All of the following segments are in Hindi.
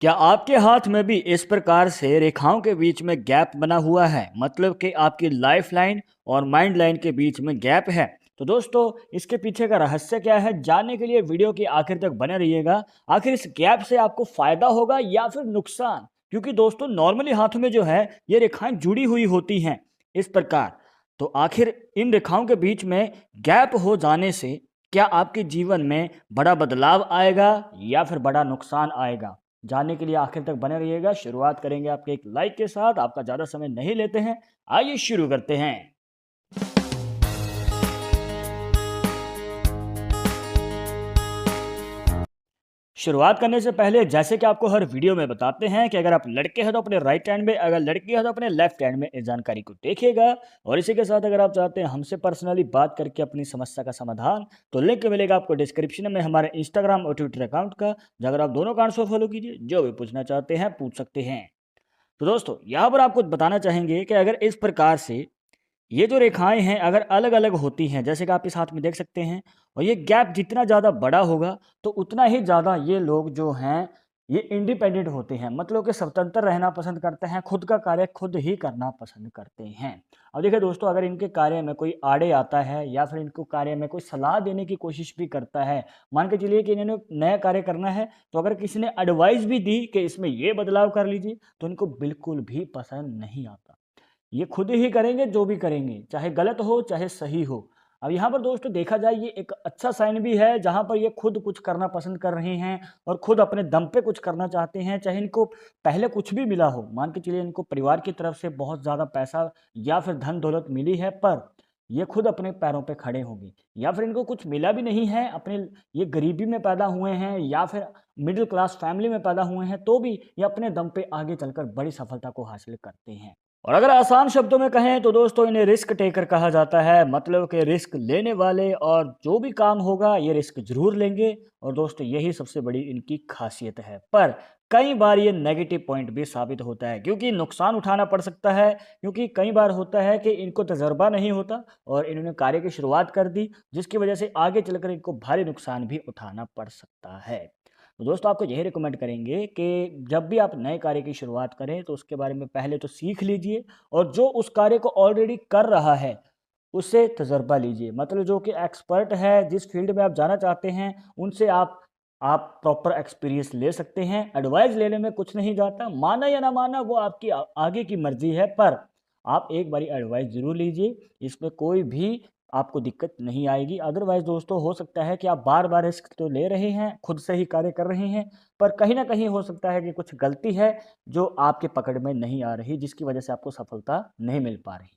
क्या आपके हाथ में भी इस प्रकार से रेखाओं के बीच में गैप बना हुआ है, मतलब कि आपकी लाइफ लाइन और माइंड लाइन के बीच में गैप है? तो दोस्तों, इसके पीछे का रहस्य क्या है, जानने के लिए वीडियो के आखिर तक बने रहिएगा। आखिर इस गैप से आपको फायदा होगा या फिर नुकसान? क्योंकि दोस्तों, नॉर्मली हाथों में जो है ये रेखाएं जुड़ी हुई होती हैं इस प्रकार। तो आखिर इन रेखाओं के बीच में गैप हो जाने से क्या आपके जीवन में बड़ा बदलाव आएगा या फिर बड़ा नुकसान आएगा? जानने के लिए आखिर तक बने रहिएगा। शुरुआत करेंगे आपके एक लाइक के साथ। आपका ज़्यादा समय नहीं लेते हैं, आइए शुरू करते हैं। शुरुआत करने से पहले जैसे कि आपको हर वीडियो में बताते हैं कि अगर आप लड़के हैं तो अपने राइट हैंड में, अगर लड़की है तो अपने लेफ्ट हैंड में इस जानकारी को देखिएगा। और इसी के साथ अगर आप चाहते हैं हमसे पर्सनली बात करके अपनी समस्या का समाधान, तो लिंक मिलेगा आपको डिस्क्रिप्शन में हमारे इंस्टाग्राम और ट्विटर अकाउंट का। अगर आप दोनों अकाउंट्स को फॉलो कीजिए, जो भी पूछना चाहते हैं पूछ सकते हैं। तो दोस्तों, यहाँ पर आपको बताना चाहेंगे कि अगर इस प्रकार से ये जो रेखाएं हैं अगर अलग अलग होती हैं, जैसे कि आप इस हाथ में देख सकते हैं, और ये गैप जितना ज़्यादा बड़ा होगा तो उतना ही ज़्यादा ये लोग जो हैं ये इंडिपेंडेंट होते हैं, मतलब कि स्वतंत्र रहना पसंद करते हैं, खुद का कार्य खुद ही करना पसंद करते हैं। अब देखिए दोस्तों, अगर इनके कार्य में कोई आड़े आता है या फिर इनको कार्य में कोई सलाह देने की कोशिश भी करता है, मान के चलिए कि इन्होंने नया कार्य करना है, तो अगर किसी ने एडवाइस भी दी कि इसमें ये बदलाव कर लीजिए, तो इनको बिल्कुल भी पसंद नहीं आता। ये खुद ही करेंगे जो भी करेंगे, चाहे गलत हो चाहे सही हो। अब यहाँ पर दोस्तों देखा जाए, ये एक अच्छा साइन भी है जहाँ पर ये खुद कुछ करना पसंद कर रहे हैं और खुद अपने दम पे कुछ करना चाहते हैं, चाहे इनको पहले कुछ भी मिला हो। मान के चलिए इनको परिवार की तरफ से बहुत ज़्यादा पैसा या फिर धन दौलत मिली है, पर ये खुद अपने पैरों पे खड़े होंगे। या फिर इनको कुछ मिला भी नहीं है, अपने ये गरीबी में पैदा हुए हैं या फिर मिडिल क्लास फैमिली में पैदा हुए हैं, तो भी ये अपने दम पे आगे चलकर बड़ी सफलता को हासिल करते हैं। और अगर आसान शब्दों में कहें तो दोस्तों, इन्हें रिस्क टेकर कहा जाता है, मतलब कि रिस्क लेने वाले, और जो भी काम होगा ये रिस्क जरूर लेंगे। और दोस्तों, यही सबसे बड़ी इनकी खासियत है। पर कई बार ये नेगेटिव पॉइंट भी साबित होता है, क्योंकि नुकसान उठाना पड़ सकता है। क्योंकि कई बार होता है कि इनको तजर्बा नहीं होता और इन्होंने कार्य की शुरुआत कर दी, जिसकी वजह से आगे चलकर इनको भारी नुकसान भी उठाना पड़ सकता है। तो दोस्तों, आपको यही रिकमेंड करेंगे कि जब भी आप नए कार्य की शुरुआत करें तो उसके बारे में पहले तो सीख लीजिए, और जो उस कार्य को ऑलरेडी कर रहा है उससे तजर्बा लीजिए, मतलब जो कि एक्सपर्ट है जिस फील्ड में आप जाना चाहते हैं, उनसे आप प्रॉपर एक्सपीरियंस ले सकते हैं। एडवाइस लेने में कुछ नहीं जाता, माना या ना माना वो आपकी आगे की मर्जी है, पर आप एक बारी एडवाइस जरूर लीजिए, इसमें कोई भी आपको दिक्कत नहीं आएगी। अदरवाइज दोस्तों, हो सकता है कि आप बार बार रिस्क तो ले रहे हैं, खुद से ही कार्य कर रहे हैं, पर कहीं ना कहीं हो सकता है कि कुछ गलती है जो आपके पकड़ में नहीं आ रही, जिसकी वजह से आपको सफलता नहीं मिल पा रही।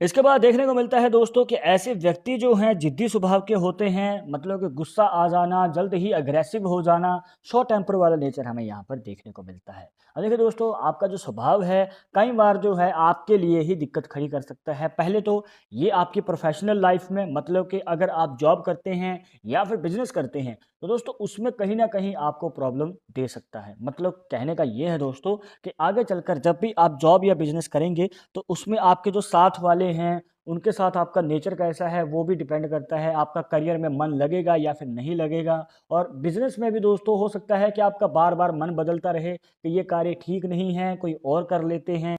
इसके बाद देखने को मिलता है दोस्तों कि ऐसे व्यक्ति जो हैं जिद्दी स्वभाव के होते हैं, मतलब कि गुस्सा आ जाना, जल्द ही अग्रेसिव हो जाना, शॉर्ट टेम्पर वाला नेचर हमें यहाँ पर देखने को मिलता है। अब देखिए दोस्तों, आपका जो स्वभाव है कई बार जो है आपके लिए ही दिक्कत खड़ी कर सकता है। पहले तो ये आपकी प्रोफेशनल लाइफ में, मतलब कि अगर आप जॉब करते हैं या फिर बिजनेस करते हैं, तो दोस्तों उसमें कहीं ना कहीं आपको प्रॉब्लम दे सकता है। मतलब कहने का ये है दोस्तों कि आगे चलकर जब भी आप जॉब या बिजनेस करेंगे, तो उसमें आपके जो साथ वाले हैं उनके साथ आपका नेचर कैसा है वो भी डिपेंड करता है। आपका करियर में मन लगेगा या फिर नहीं लगेगा। और बिजनेस में भी दोस्तों हो सकता है कि आपका बार बार मन बदलता रहे कि ये कार्य ठीक नहीं है, कोई और कर लेते हैं।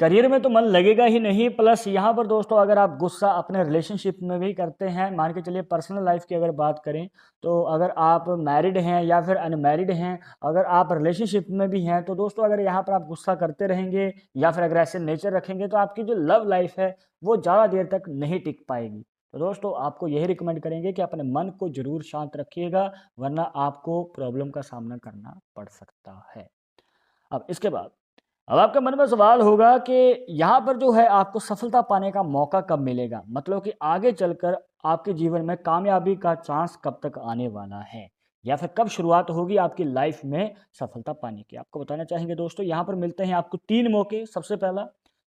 करियर में तो मन लगेगा ही नहीं, प्लस यहाँ पर दोस्तों अगर आप गुस्सा अपने रिलेशनशिप में भी करते हैं, मान के चलिए पर्सनल लाइफ की अगर बात करें, तो अगर आप मैरिड हैं या फिर अनमैरिड हैं, अगर आप रिलेशनशिप में भी हैं, तो दोस्तों अगर यहाँ पर आप गुस्सा करते रहेंगे या फिर अग्रेसिव नेचर रखेंगे, तो आपकी जो लव लाइफ है वो ज़्यादा देर तक नहीं टिक पाएगी। तो दोस्तों, आपको यही रिकमेंड करेंगे कि अपने मन को जरूर शांत रखिएगा, वरना आपको प्रॉब्लम का सामना करना पड़ सकता है। अब इसके बाद अब आपके मन में सवाल होगा कि यहाँ पर जो है आपको सफलता पाने का मौका कब मिलेगा, मतलब कि आगे चलकर आपके जीवन में कामयाबी का चांस कब तक आने वाला है, या फिर कब शुरुआत होगी आपकी लाइफ में सफलता पाने की। आपको बताना चाहेंगे दोस्तों, यहाँ पर मिलते हैं आपको तीन मौके। सबसे पहला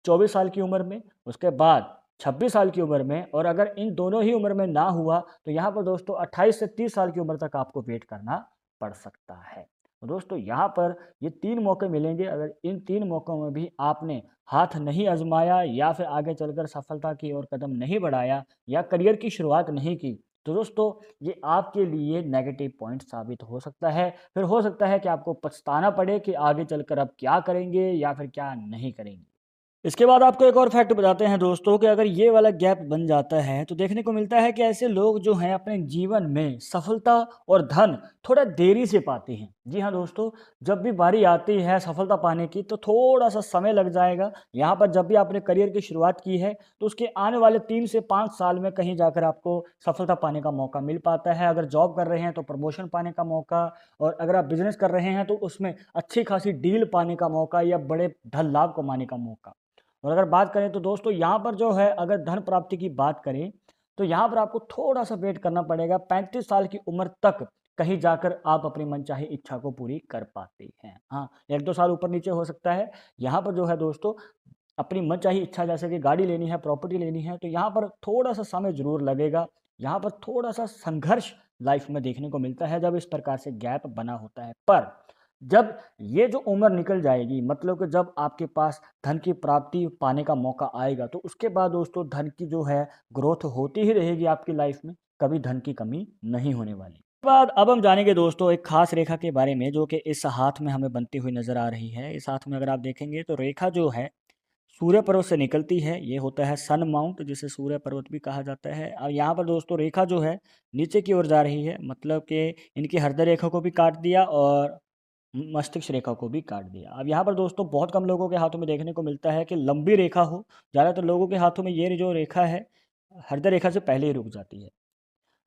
24 साल की उम्र में, उसके बाद 26 साल की उम्र में, और अगर इन दोनों ही उम्र में ना हुआ तो यहाँ पर दोस्तों 28 से 30 साल की उम्र तक आपको वेट करना पड़ सकता है। तो दोस्तों, यहाँ पर ये तीन मौके मिलेंगे। अगर इन तीन मौक़ों में भी आपने हाथ नहीं आजमाया या फिर आगे चलकर सफलता की ओर कदम नहीं बढ़ाया या करियर की शुरुआत नहीं की, तो दोस्तों ये आपके लिए नेगेटिव पॉइंट साबित हो सकता है। फिर हो सकता है कि आपको पछताना पड़े कि आगे चलकर अब क्या करेंगे या फिर क्या नहीं करेंगे। इसके बाद आपको एक और फैक्ट बताते हैं दोस्तों कि अगर ये वाला गैप बन जाता है तो देखने को मिलता है कि ऐसे लोग जो हैं अपने जीवन में सफलता और धन थोड़ा देरी से पाते हैं। जी हाँ दोस्तों, जब भी बारी आती है सफलता पाने की तो थोड़ा सा समय लग जाएगा। यहाँ पर जब भी आपने करियर की शुरुआत की है तो उसके आने वाले 3 से 5 साल में कहीं जाकर आपको सफलता पाने का मौका मिल पाता है। अगर जॉब कर रहे हैं तो प्रमोशन पाने का मौका, और अगर आप बिजनेस कर रहे हैं तो उसमें अच्छी खासी डील पाने का मौका या बड़े धन लाभ कमाने का मौका। और अगर बात करें तो दोस्तों यहाँ पर जो है अगर धन प्राप्ति की बात करें तो यहाँ पर आपको थोड़ा सा वेट करना पड़ेगा। 35 साल की उम्र तक कहीं जाकर आप अपनी मनचाही इच्छा को पूरी कर पाते हैं। हाँ, 1-2 साल ऊपर नीचे हो सकता है। यहाँ पर जो है दोस्तों अपनी मनचाही इच्छा जैसे कि गाड़ी लेनी है, प्रॉपर्टी लेनी है, तो यहाँ पर थोड़ा सा समय जरूर लगेगा। यहाँ पर थोड़ा सा संघर्ष लाइफ में देखने को मिलता है जब इस प्रकार से गैप बना होता है। पर जब ये जो उम्र निकल जाएगी, मतलब कि जब आपके पास धन की प्राप्ति पाने का मौका आएगा तो उसके बाद दोस्तों धन की जो है ग्रोथ होती ही रहेगी आपकी लाइफ में, कभी धन की कमी नहीं होने वाली। उसके बाद अब हम जानेंगे दोस्तों एक खास रेखा के बारे में जो कि इस हाथ में हमें बनती हुई नजर आ रही है। इस हाथ में अगर आप देखेंगे तो रेखा जो है सूर्य पर्वत से निकलती है। ये होता है सन माउंट, जिसे सूर्य पर्वत भी कहा जाता है। और यहाँ पर दोस्तों रेखा जो है नीचे की ओर जा रही है, मतलब कि इनकी हृदय रेखा को भी काट दिया और मस्तिष्क रेखा को भी काट दिया। अब यहाँ पर दोस्तों बहुत कम लोगों के हाथों में देखने को मिलता है कि लंबी रेखा हो। ज़्यादातर लोगों के हाथों में ये जो रेखा है हृदय रेखा से पहले ही रुक जाती है।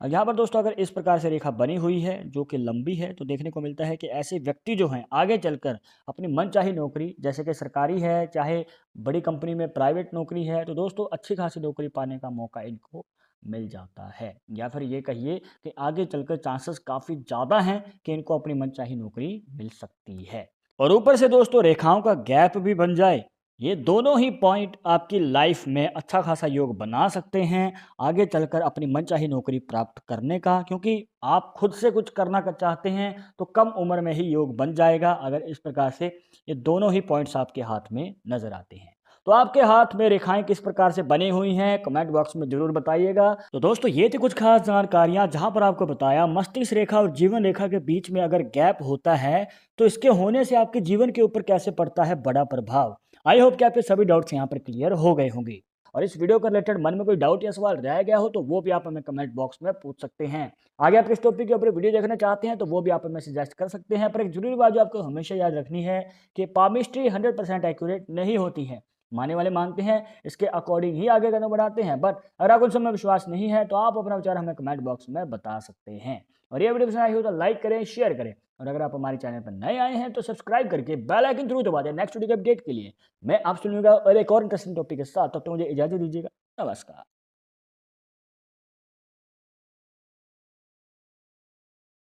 अब यहाँ पर दोस्तों अगर इस प्रकार से रेखा बनी हुई है जो कि लंबी है तो देखने को मिलता है कि ऐसे व्यक्ति जो हैं आगे चलकर अपनी मनचाही नौकरी, जैसे कि सरकारी है चाहे बड़ी कंपनी में प्राइवेट नौकरी है, तो दोस्तों अच्छी खासी नौकरी पाने का मौका इनको मिल जाता है। या फिर ये कहिए कि आगे चलकर चांसेस काफ़ी ज़्यादा हैं कि इनको अपनी मनचाही नौकरी मिल सकती है। और ऊपर से दोस्तों रेखाओं का गैप भी बन जाए, ये दोनों ही पॉइंट आपकी लाइफ में अच्छा खासा योग बना सकते हैं आगे चलकर अपनी मनचाही नौकरी प्राप्त करने का। क्योंकि आप खुद से कुछ करना चाहते हैं तो कम उम्र में ही योग बन जाएगा अगर इस प्रकार से ये दोनों ही पॉइंट्स आपके हाथ में नजर आते हैं। तो आपके हाथ में रेखाएं किस प्रकार से बनी हुई हैं कमेंट बॉक्स में जरूर बताइएगा। तो दोस्तों ये थी कुछ खास जानकारियां जहां पर आपको बताया मस्तिष्क रेखा और जीवन रेखा के बीच में अगर गैप होता है तो इसके होने से आपके जीवन के ऊपर कैसे पड़ता है बड़ा प्रभाव। आई होप कि आपके सभी डाउट्स यहाँ पर क्लियर हो गए होंगे। और इस वीडियो के रिलेटेड मन में कोई डाउट या सवाल रह गया हो तो वो भी आप हमें कमेंट बॉक्स में पूछ सकते हैं। आगे आप किस टॉपिक के ऊपर वीडियो देखना चाहते हैं तो वो भी आप हमें सजेस्ट कर सकते हैं। पर एक जरूरी बात जो आपको हमेशा याद रखनी है कि पामिस्ट्री 100% एक्यूरेट नहीं होती है। मानने वाले मानते हैं, इसके अकॉर्डिंग ही आगे कदम बढ़ाते हैं। बट अगर आपको उन सब में विश्वास नहीं है तो आप अपना विचार हमें कमेंट बॉक्स में बता सकते हैं। और ये वीडियो पसंद आई हो तो लाइक करें, शेयर करें, और अगर आप हमारे चैनल पर नए आए हैं तो सब्सक्राइब करके बेल आइकन जरूर दबा दें नेक्स्ट वीडियो के अपडेट के लिए। मैं आपसे मिलूंगा और एक और इंटरेस्टिंग टॉपिक के साथ, तब तक मुझे इजाजत दीजिएगा। नमस्कार।